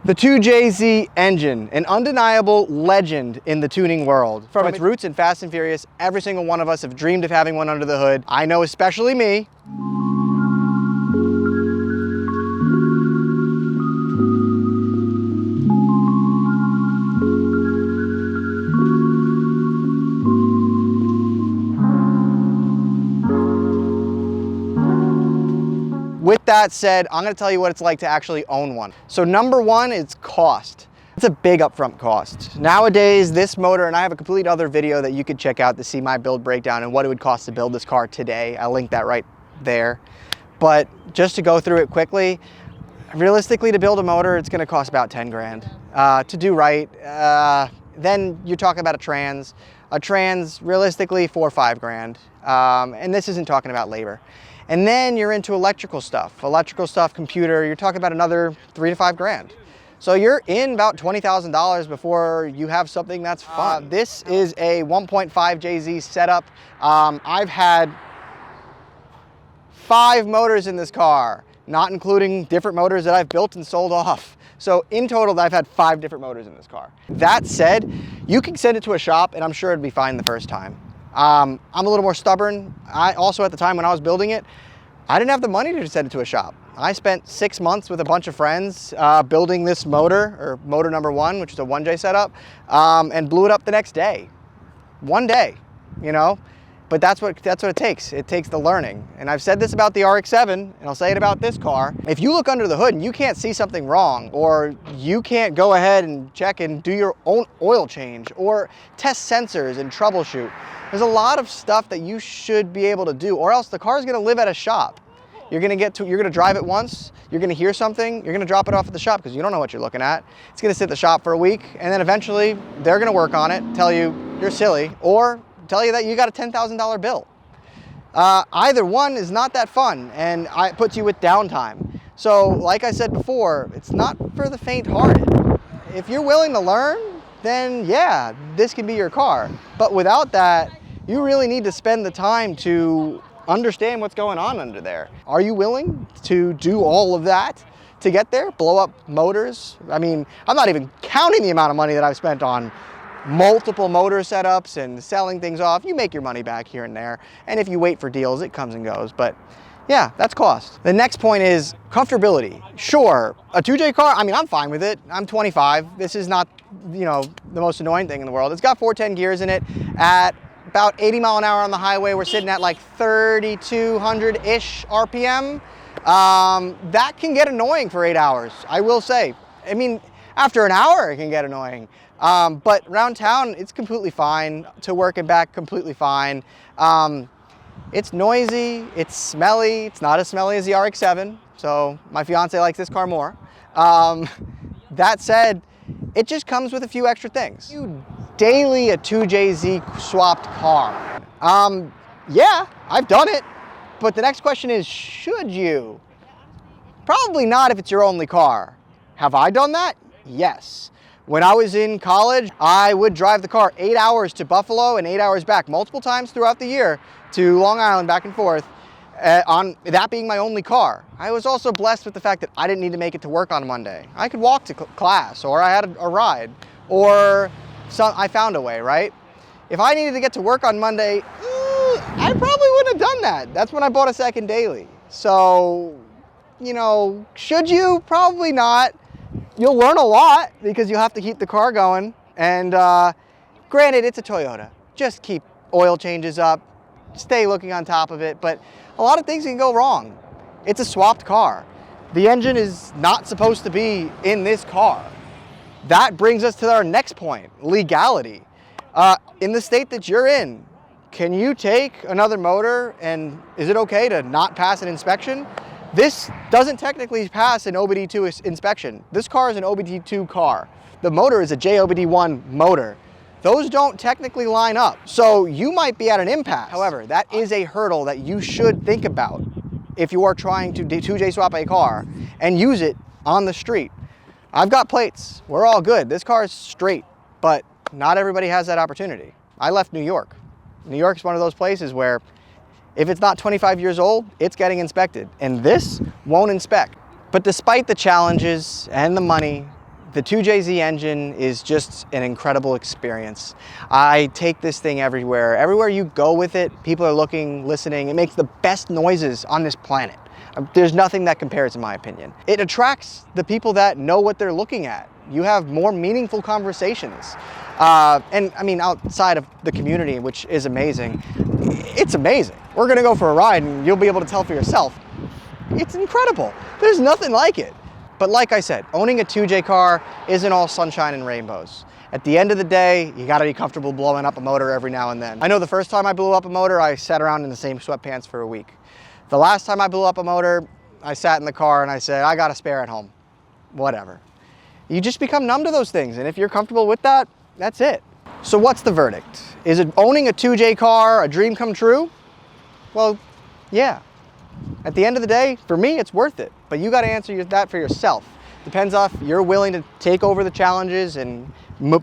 The 2JZ engine, an undeniable legend in the tuning world. From its roots in Fast and Furious, every single one of us have dreamed of having one under the hood. I know especially me. With that said, I'm gonna tell you what it's like to actually own one. So number one is cost. It's a big upfront cost. Nowadays, this motor, and I have a complete other video that you could check out to see my build breakdown and what it would cost to build this car today. I'll link that right there. But just to go through it quickly, realistically to build a motor, it's gonna cost about 10 grand. To do right, then you're talking about a trans. A trans, realistically, 4 or 5 grand. And this isn't talking about labor. And then you're into electrical stuff, computer, you're talking about another 3 to 5 grand. So you're in about $20,000 before you have something that's fun. This is a 1.5 JZ setup. I've had 5 motors in this car, not including different motors that I've built and sold off. So in total, I've had 5 different motors in this car. That said, you can send it to a shop and I'm sure it'd be fine the first time. I'm a little more stubborn. I also, at the time when I was building it, I didn't have the money to send it to a shop. I spent 6 months with a bunch of friends building this motor, or motor number 1, which is a 1J setup, and blew it up the next day. One day, you know? But that's what it takes. It takes the learning. And I've said this about the RX-7, and I'll say it about this car. If you look under the hood and you can't see something wrong, or you can't go ahead and check and do your own oil change, or test sensors and troubleshoot, there's a lot of stuff that you should be able to do, or else the car is gonna live at a shop. You're gonna drive it once, you're gonna hear something, you're gonna drop it off at the shop because you don't know what you're looking at. It's gonna sit at the shop for a week, and then eventually they're gonna work on it, tell you you're silly, or tell you that you got a $10,000 bill. Either one is not that fun, and it puts you with downtime. So like I said before, it's not for the faint-hearted. If you're willing to learn, then yeah, this can be your car. But without that, you really need to spend the time to understand what's going on under there. Are you willing to do all of that to get there? Blow up motors? I mean, I'm not even counting the amount of money that I've spent on multiple motor setups and selling things off. You make your money back here and there. And if you wait for deals, it comes and goes. But yeah, that's cost. The next point is comfortability. Sure, a 2J car, I mean, I'm fine with it. I'm 25. This is not, you know, the most annoying thing in the world. It's got 410 gears in it. At about 80 mile an hour on the highway, we're sitting at like 3,200-ish RPM. That can get annoying for 8 hours, I will say. I mean, after an hour, it can get annoying. But around town, it's completely fine. To work and back, completely fine. It's noisy, it's smelly. It's not as smelly as the RX-7, so my fiance likes this car more. That said, it just comes with a few extra things. You daily a 2JZ swapped car. Yeah, I've done it, but the next question is, should you? Probably not if it's your only car. Have I done that? Yes. When I was in college, I would drive the car 8 hours to Buffalo and 8 hours back multiple times throughout the year to Long Island, back and forth, on that being my only car. I was also blessed with the fact that I didn't need to make it to work on Monday. I could walk to class, or I had a ride, or I found a way, right? If I needed to get to work on Monday, I probably wouldn't have done that. That's when I bought a second daily. So, you know, should you? Probably not. You'll learn a lot because you'll have to keep the car going. And granted, it's a Toyota. Just keep oil changes up, stay looking on top of it. But a lot of things can go wrong. It's a swapped car. The engine is not supposed to be in this car. That brings us to our next point, legality. In the state that you're in, can you take another motor and is it okay to not pass an inspection? This doesn't technically pass an OBD2 inspection. This car is an OBD2 car. The motor is a JOBD1 motor. Those don't technically line up. So you might be at an impasse. However, that is a hurdle that you should think about if you are trying to 2J swap a car and use it on the street. I've got plates. We're all good. This car is straight, but not everybody has that opportunity. I left New York. New York's one of those places where if it's not 25 years old, it's getting inspected, and this won't inspect. But despite the challenges and the money, The 2JZ engine is just an incredible experience. I take this thing everywhere. Everywhere you go with it, people are looking, listening. It makes the best noises on this planet. There's nothing that compares, in my opinion. It attracts the people that know what they're looking at. You have more meaningful conversations. And I mean, outside of the community, which is amazing, it's amazing. We're gonna go for a ride and you'll be able to tell for yourself. It's incredible. There's nothing like it. But like I said, owning a 2J car isn't all sunshine and rainbows. At the end of the day, you gotta be comfortable blowing up a motor every now and then. I know the first time I blew up a motor, I sat around in the same sweatpants for a week. The last time I blew up a motor, I sat in the car and I said, I got a spare at home. Whatever. You just become numb to those things, and if you're comfortable with that, that's it. So what's the verdict? Is it owning a 2J car a dream come true? Well, yeah. At the end of the day, for me, it's worth it. But you got to answer that for yourself. Depends if you're willing to take over the challenges and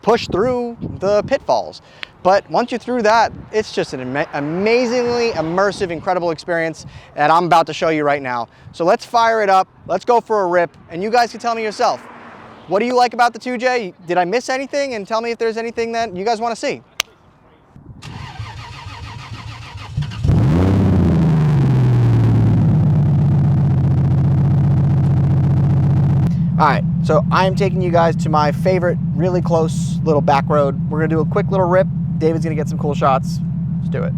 push through the pitfalls. But once you're through that, it's just an amazingly immersive, incredible experience that I'm about to show you right now. So let's fire it up. Let's go for a rip. And you guys can tell me yourself, what do you like about the 2J? Did I miss anything? And tell me if there's anything that you guys want to see. All right, so I'm taking you guys to my favorite, really close little back road. We're gonna do a quick little rip. David's gonna get some cool shots. Let's do it.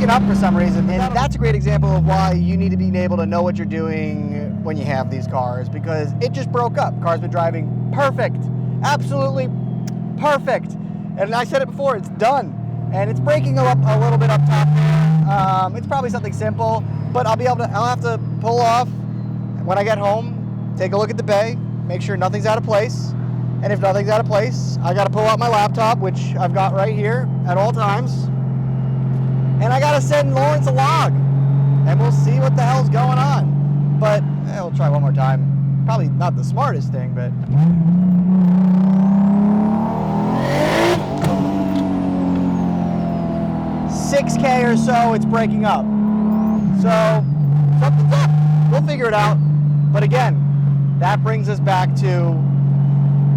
Up for some reason, and that's a great example of why you need to be able to know what you're doing when you have these cars, because it just broke up. Car's been driving perfect, absolutely perfect, and I said it before, it's done, and it's breaking up a little bit up top. It's probably something simple, but I'll have to pull off when I get home, take a look at the bay, make sure nothing's out of place, and if nothing's out of place, I got to pull out my laptop, which I've got right here at all times. And I gotta send Lawrence a log, and we'll see what the hell's going on. But we'll try one more time. Probably not the smartest thing, but. $6K or so, it's breaking up. So something's up. We'll figure it out. But again, that brings us back to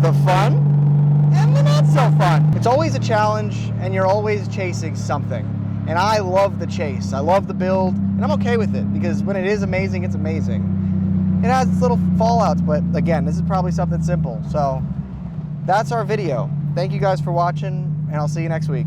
the fun and the not so fun. It's always a challenge, and you're always chasing something. And I love the chase. I love the build, and I'm okay with it because when it is amazing, it's amazing. It has its little fallouts, but again, this is probably something simple. So that's our video. Thank you guys for watching, and I'll see you next week.